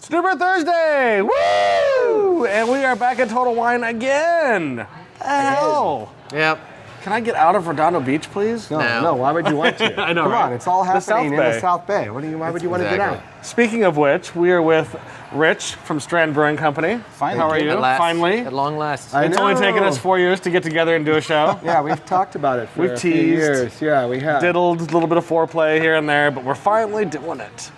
Snooper Thursday! Woo! And we are back at Total Wine again. Hell. Yep. Can I get out of Redondo Beach, please? No. Why would you want to? I know, Come right? on, it's all happening in Bay. the South Bay. Why would you want to get out? Speaking of which, we are with Rich from Strand Brewing Company. Finally. How are you? At last. Finally. At long last. It's only taken us 4 years to get together and do a show. Yeah, we've talked about it for We've a few teased. years. Yeah, we have. Diddled, a little bit of foreplay here and there, but we're finally doing it.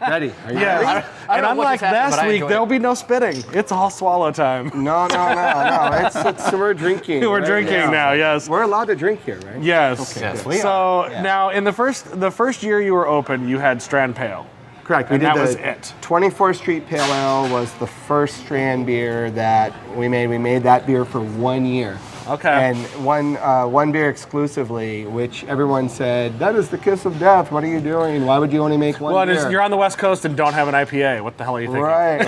Ready? Are you Yeah. ready? I And don't know what unlike just happened, but last I week, enjoyed there'll it. be no spitting. It's all swallow time. No. It's we're drinking. We're right? drinking Yeah. now, yes. We're allowed to drink here, right? Yes. Okay, Yes, good. we So now, in the first year you were open, you had Strand Pale. Correct. We And did that the was it. 24th Street Pale Ale was the first Strand beer that we made. We made that beer for 1 year. Okay. And one beer exclusively, which everyone said, that is the kiss of death. What are you doing? Why would you only make one Well, beer? you're on the West Coast and don't have an IPA. What the hell are you thinking? Right.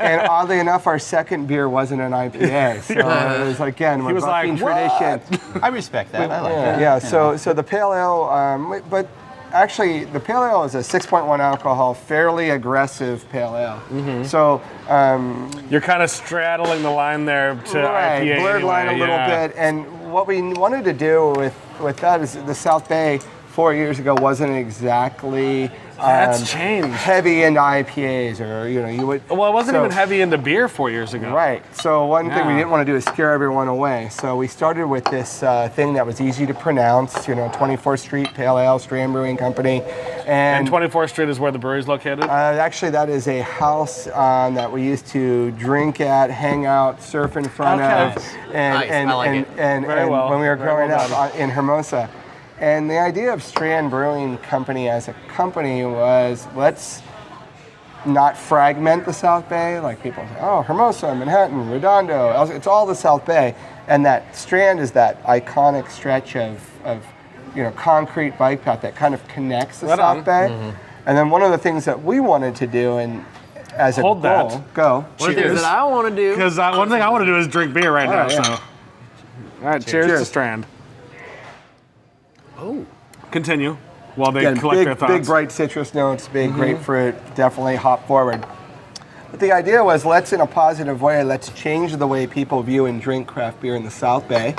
And oddly enough, our second beer wasn't an IPA. So it was, again, we're was like, bucking tradition. I respect that. I like that. Yeah, so the Pale Ale, but actually the Pale Ale is a 6.1 alcohol, fairly aggressive Pale Ale. Mm-hmm. So You're kind of straddling the line there to IPA. blurred line a anyway, little yeah. bit. And what we wanted to do with that is the South Bay 4 years ago wasn't exactly That's changed. heavy into IPAs, or you would. Well, it wasn't so- even heavy into beer 4 years ago. Right. So one thing we Yeah. didn't want to do is scare everyone away. So we started with this thing that was easy to pronounce. 24th Street Pale Ale, Strand Brewing Company, And 24th Street is where the brewery's located? actually, that is a house that we used to drink at, hang out, surf in front Okay. of, and Nice. and I like and, it. and, Very and well. when we were Very growing well up in Hermosa. And the idea of Strand Brewing Company as a company was, let's not fragment the South Bay. Like people say, oh, Hermosa, Manhattan, Redondo, it's all the South Bay. And that Strand is that iconic stretch of concrete bike path that kind of connects the Right South on. Bay. And then one of the things that we wanted to do, and as a Hold goal, that. go. One of the things that I want to do. Because one thing I want to do is drink beer right now. yeah. So, all right, cheers to Cheers. Strand. Oh. Continue while they Again, collect their thoughts. big bright citrus notes, big grapefruit, definitely hop forward. But the idea was, let's, in a positive way, let's change the way people view and drink craft beer in the South Bay,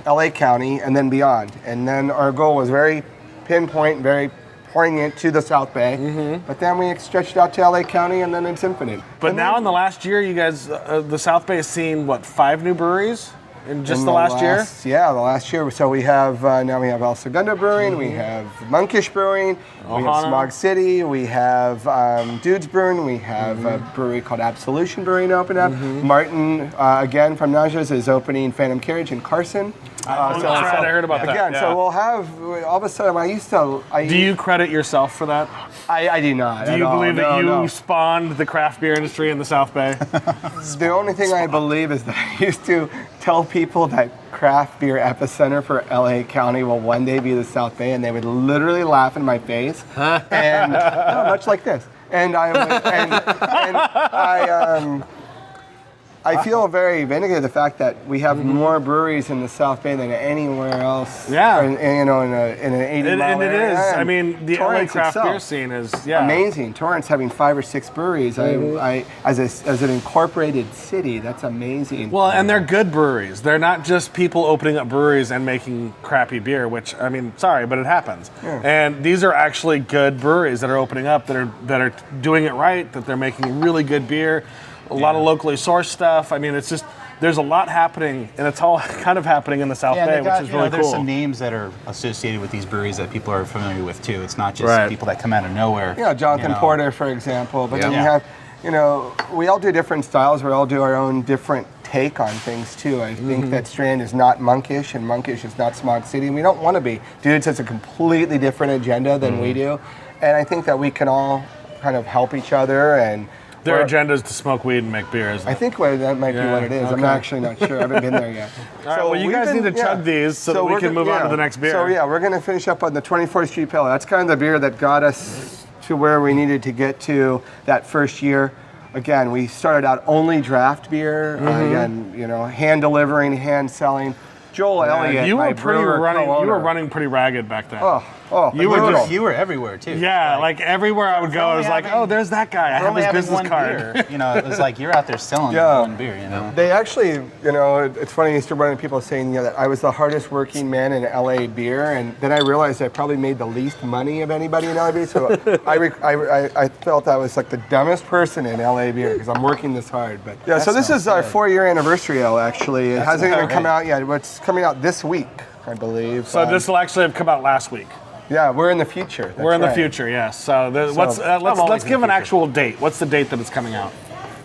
LA County, and then beyond. And then our goal was very pinpoint, very poignant to the South Bay. But then we stretched out to LA County, and then it's infinite. But And now then in the last year, you guys, the South Bay has seen, 5 new breweries in just in the last year? Yeah, the last year. So we have, now we have El Segundo Brewing, we have Monkish Brewing, we have Ohana. Smog City, we have Dudes Brewing, we have a brewery called Absolution Brewing open up. Martin, again, from Najas, is opening Phantom Carriage in Carson. That's right, I heard about that. Again, yeah. so we'll have, all of a sudden, Do you credit yourself for that? I do not. Do at you all. believe that No, you no. spawned the craft beer industry in the South Bay? The only thing I believe is that I used to tell people that craft beer epicenter for LA County will one day be the South Bay, and they would literally laugh in my face, and much like this. And I would, and I feel very vindicated the fact that we have more breweries in the South Bay than anywhere else. Yeah. in an 80 And mile it area. is. I And mean, the LA Torrance craft beer itself, scene is amazing. Torrance having 5 or 6 breweries. I as an incorporated city, that's amazing. Well, and they're good breweries. They're not just people opening up breweries and making crappy beer, which, I mean, sorry, but it happens. Yeah. And these are actually good breweries that are opening up, that are doing it right, that they're making really good beer, a lot of locally sourced stuff. I mean, it's just, there's a lot happening, and it's all kind of happening in the South Bay, which is really there's cool. some names that are associated with these breweries that people are familiar with too. It's not just Right. people that come out of nowhere. Jonathan Porter, for example. But then you Yeah. have, we all do different styles. We all do our own different take on things too. I think that Strand is not Monkish, and Monkish is not Smog City. We don't want to be. Dudes has a completely different agenda than we do, and I think that we can all kind of help each other. And Their agenda is to smoke weed and make beer, isn't I it? think that might be Yeah, what it is. I'm okay. actually not sure. I haven't been there yet. All right, well, you we've guys need to chug these so that we we're can gonna- move on to the next beer. So yeah, we're going to finish up on the 24th Street Pale Ale. That's kind of the beer that got us to where we needed to get to that first year. Again, we started out only draft beer. Again, hand delivering, hand selling. Joel Elliott, You my were brewer co-owner. running pretty ragged back then. Oh, Oh, You were brutal. just- You were everywhere too. Yeah, like everywhere I would go, I was like, oh, there's that guy. I have Only his having business one card. beer, you know, it was like you're out there selling Yeah. one beer. You know. They actually, you know, it's funny. I used to run into people saying, you know, that I was the hardest working man in LA beer, and then I realized I probably made the least money of anybody in LA beer. So I felt I was like the dumbest person in LA beer because I'm working this hard. But yeah, so this sounds is our good. 4-year anniversary ale. Actually, it hasn't even okay. come out yet. It's coming out this week, I believe. So this will actually have come out last week. yeah, we're in the future. That's We're in the right. future, yes. So, let's always in give the an actual date. What's the date that it's coming out?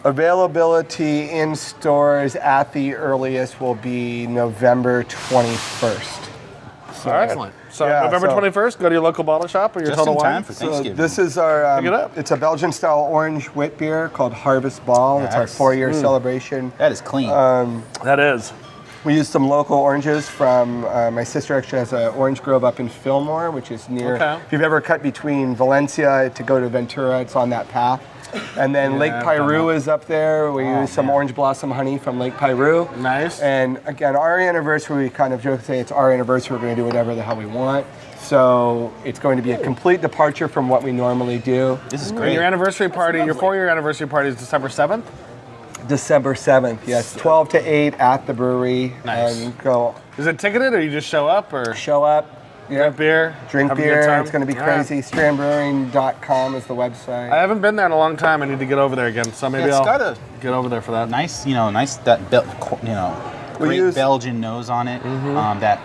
Availability in stores at the earliest will be November 21st. All right. Excellent. So Yeah, November so- 21st, go to your local bottle shop or your Just Total in time Wine. for So Thanksgiving. this is our, Pick it up. it's a Belgian-style orange wit beer called Harvest Ball. It's our Yes. 4-year celebration. That is clean. That is. We used some local oranges from, my sister actually has an orange grove up in Fillmore, which is near, Okay. if you've ever cut between Valencia to go to Ventura, it's on that path. And then Lake I've done Piru that. is up there. We use some orange blossom honey from Lake Piru. Nice. And again, our anniversary, we kind of joke and say it's our anniversary, we're going to do whatever the hell we want. So it's going to be a complete departure from what we normally do. this is And great. your anniversary party, your 4-year anniversary party is December 7th. December 7th, yes, 12 to 8 at the brewery. Nice. And go Is it ticketed or you just show up or show up, drink beer? drink have a good beer. time? It's going to be All right. crazy. Strandbrewing.com is the website. I haven't been there in a long time. I need to get over there again. So maybe Yeah, it's I'll got a- get over there for that. Nice, nice that We great use- Belgian nose on it. That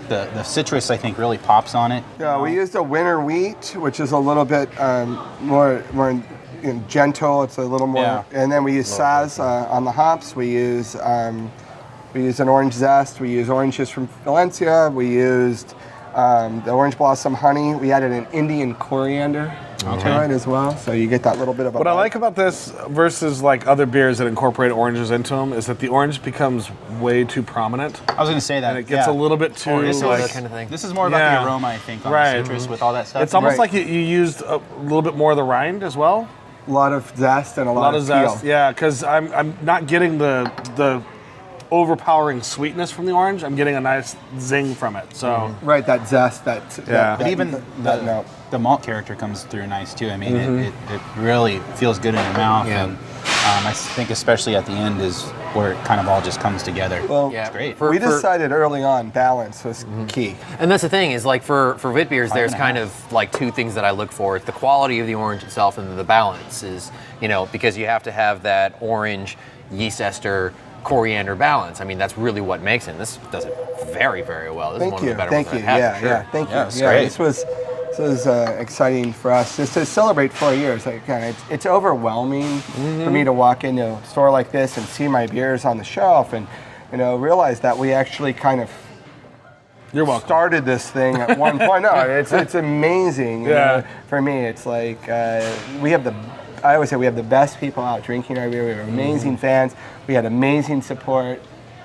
the citrus I think really pops on it. Yeah, we used a winter wheat, which is a little bit more gentle. It's a little more, Yeah. and then we use Saz on the hops. We use an orange zest. We use oranges from Valencia. We used the orange blossom honey. We added an Indian coriander to it as well, so you get that little bit of a. What I bite. like about this versus like other beers that incorporate oranges into them is that the orange becomes way too prominent I was going to say that and it gets a little bit too This is like. that kind of thing. This is more about Yeah. the aroma, I think, on Right. the citrus with all that stuff. It's almost Right. like you used a little bit more of the rind as well. A lot of zest and a A lot of zest, peel. yeah. Because I'm not getting the overpowering sweetness from the orange. I'm getting a nice zing from it. So Right, that zest, Yeah. But even that note. the malt character comes through nice too. I mean, it really feels good in your mouth. Yeah. And I think especially at the end is where it kind of all just comes together. Well, Yeah, it's great. we decided early on balance was key. And that's the thing is like for wit beers, there's and a kind of like two things that I look for: it's the quality of the orange itself, and the balance is because you have to have that orange yeast ester coriander balance. I mean, that's really what makes it. And this does it very, very well. This is Thank one you, of the better thank ones you. I've had, Yeah, for sure. yeah, thank you. Yeah, it's Yeah, great. this was exciting for us just to celebrate 4 years. Like, again, it's overwhelming for me to walk into a store like this and see my beers on the shelf and realize that we actually kind of you're welcome. started this thing at one point. No, it's amazing. you Yeah. know. For me, it's like I always say we have the best people out drinking our beer. We have amazing fans. We had amazing support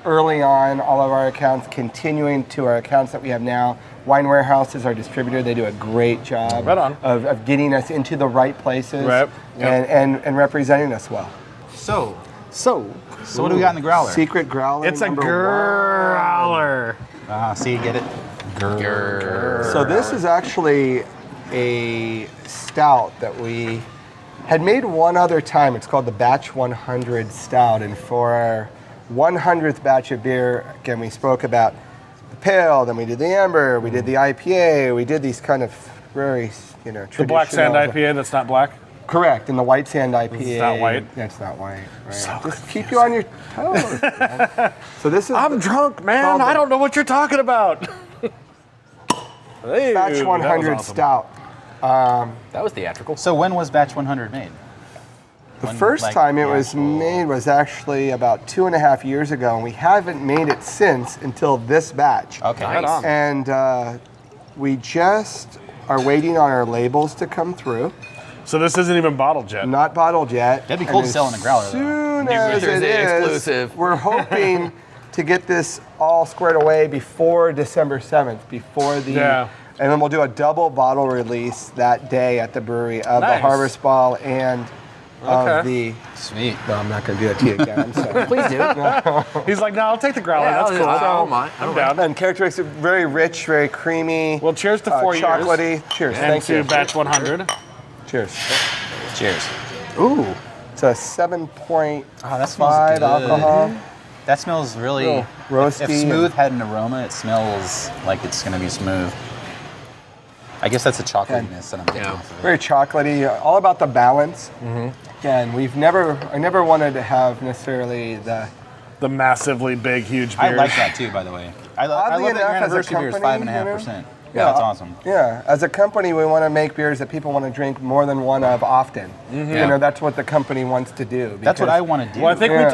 early on, all of our accounts, continuing to our accounts that we have now. Wine Warehouse is our distributor. They do a great job Right on. of getting us into the right places Right. Yep. and representing us well. So So, what do we got in the growler? Secret Growler. It's a number one. growler. See, get it? Grrr. So this is actually a stout that we had made one other time. It's called the Batch 100 Stout. And for our 100th batch of beer, again, we spoke about the pale, then we did the amber, we did the IPA, we did these kind of very, The black sand traditional- IPA that's not black. Correct, and the white sand IPA. It's not white? That's not white. Right. Just keep you on your toes. man. So this is I'm drunk, man. called the I don't know what you're talking about. Hey, Batch that 100 was awesome. Stout. That was theatrical. So when was batch 100 made? The first time it was made was actually about 2.5 years ago, and we haven't made it since until this batch. Okay. Right on. And we just are waiting on our labels to come through. So this isn't even bottled yet. Not bottled yet. That'd be cool And to sell in a growler, As though. soon New as it Thursday is, exclusive. we're hoping to get this all squared away before December 7th, before the. Yeah. And then we'll do a double bottle release that day at the brewery of the Nice. Harvest Ball and of the. Sweet. No, I'm not going to do it to you again. I'm sorry. Please do. He's like, no, I'll take the growler. Yeah, That's cool. I don't mind. I I'm don't down. And characteristic, very rich, very creamy. Well, cheers to 4 years. Chocolatey. Cheers. And Thank to you. batch 100. Cheers. Cheers. Ooh. It's a 7.5 Oh, that smells good. alcohol. That smells really Real roasty If smooth had an aroma, it smells like it's going to be smooth. I guess that's the chocolatiness that I'm getting off of it. Very chocolatey. All about the balance. Again, I never wanted to have necessarily the. The massively big, huge I beers. like that too, by the way. I Oddly love that your enough, as a anniversary beer is company, 5.5%. Yeah, that's awesome. Yeah, as a company, we want to make beers that people want to drink more than one of often. You know, that's what the company wants to do. That's what because- I want to do. Well, I think Yeah.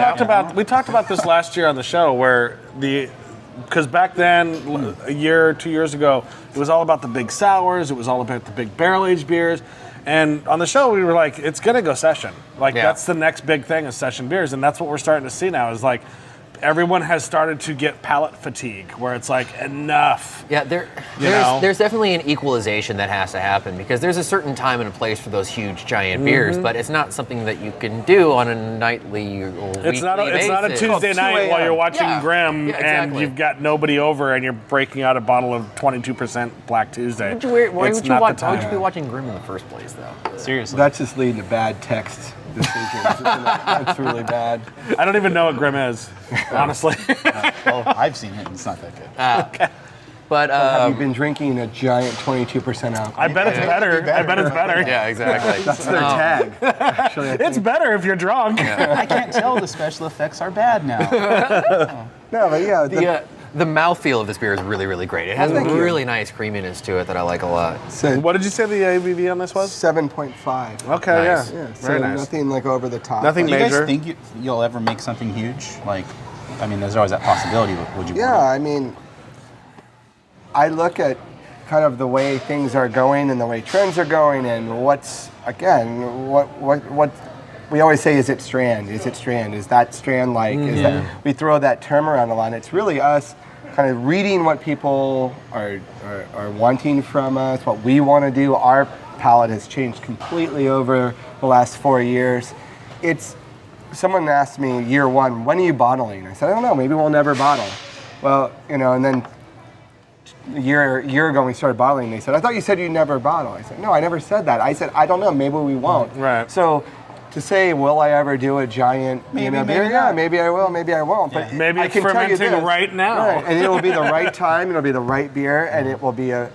we talked about this last year on the show, where because back then, a year or 2 years ago, it was all about the big sours. It was all about the big barrel aged beers. And on the show, we were like, it's gonna go session. Like that's the next big thing is session beers, and that's what we're starting to see now. Is like everyone has started to get palate fatigue, where it's like enough. Yeah, know? there's definitely an equalization that has to happen because there's a certain time and a place for those huge giant beers, but it's not something that you can do on a nightly or weekly It's not a basis. Tuesday night 2 while you're watching Yeah. Grimm Yeah, and exactly. you've got nobody over and you're breaking out a bottle of 22% Black Tuesday. Why It's would you not the watch? Why would time. you be watching Grimm in the first place, though? Seriously. That's just leading to bad text decisions. That's really bad. I don't even know what Grimm is, honestly. Well, I've seen it and it's not that good. But Have you been drinking a giant 22% alcohol? I bet it's better. I bet it's better. yeah, exactly. That's their tag. Actually, I think. It's better if you're drunk. I can't tell the special effects are bad now. No, but yeah. The mouthfeel of this beer is really, really great. It has a Thank you. really nice creaminess to it that I like a lot. So What did you say the ABV on this was? 7.5. Okay, Nice. Yeah, so Very nice. nothing like over the top. Nothing Do you major. guys think you'll ever make something huge? Like, I mean, there's always that possibility. But would you? Yeah, I mean, I look at kind of the way things are going and the way trends are going, and what's again, what we always say, is it Strand? Is it Strand? Is that Strand like? Is that, we throw that term around a lot. It's really us kind of reading what people are wanting from us, what we want to do. Our palate has changed completely over the last 4 years. It's someone asked me year one, when are you bottling? I said, I don't know, maybe we'll never bottle. Well, you know, and then a year ago when we started bottling, they said, I thought you said you'd never bottle. I said, no, I never said that. I said, I don't know, maybe we won't. Right. So to say, will I ever do a giant Maybe, beer? maybe Yeah, not. maybe I will, maybe I won't. But Maybe I it's can tell you fermenting this, right now. Right, and it will be the right time, it'll be the right beer, and it will be a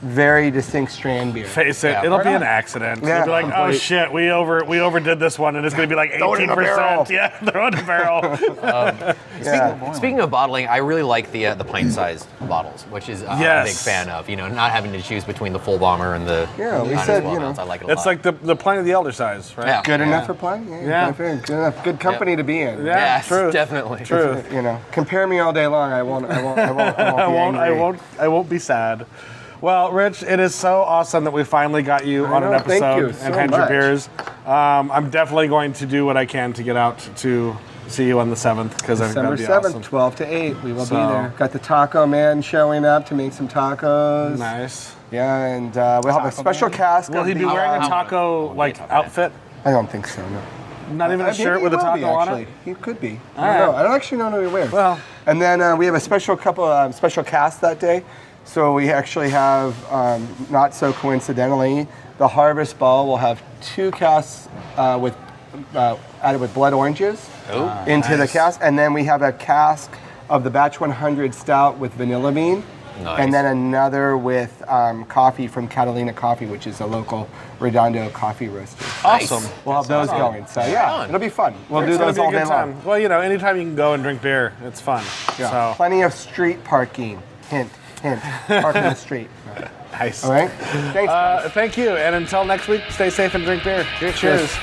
very distinct Strand beer. Face it, Yeah, it'll right be on. an accident. Yeah, You'll be like, oh complete. shit, we overdid this one, and it's gonna be like Throw it in a barrel. 18%. Yeah, throw it in a barrel. Yeah. Speaking of bottling, I really like the pint-sized bottles, which is I'm a big Yes. fan of. You know, not having to choose between the full bomber and the Yeah, we kind of said, small you know, amounts. I like it a It's lot. like the Pliny of the Elder size, right? Yeah. Good enough for playing? Yeah. Good enough. Good company to be in. Yeah, Yes, truth. definitely. True. You know, compare me all day long. I won't be angry. I won't be sad. Well, Rich, it is so awesome that we finally got you on an know, thank episode you and so had your much. beers. I'm definitely going to do what I can to get out to see you on the 7th because I think December that'd be 7th, awesome. 12 to 8. We will So- be there. Got the Taco Man showing up to make some tacos. Nice. Yeah, and we'll have a special Man? cask. Will of he be the- wearing a taco like outfit? I don't think so, no. Not even a Maybe shirt he with a will taco be, on actually. it? He could be. All I don't know. right. I don't actually know what he wears. Well. And then we have a special special cast that day. So we actually have, not so coincidentally, the Harvest Ball will have 2 casks added with blood oranges into the cask, and then we have a cask of the Batch 100 Stout with vanilla bean. Nice. And then another with coffee from Catalina Coffee, which is a local Redondo coffee roaster. Awesome. We'll have those going. So yeah, on. it'll be fun. We'll It's do gonna those be a all good day time. long. Well, you know, anytime you can go and drink beer, it's fun. Yeah. So, Plenty of street parking. Hint, hint. Park in the street. nice. All right. Thanks. guys. Thank you, and until next week, stay safe and drink beer. Cheers.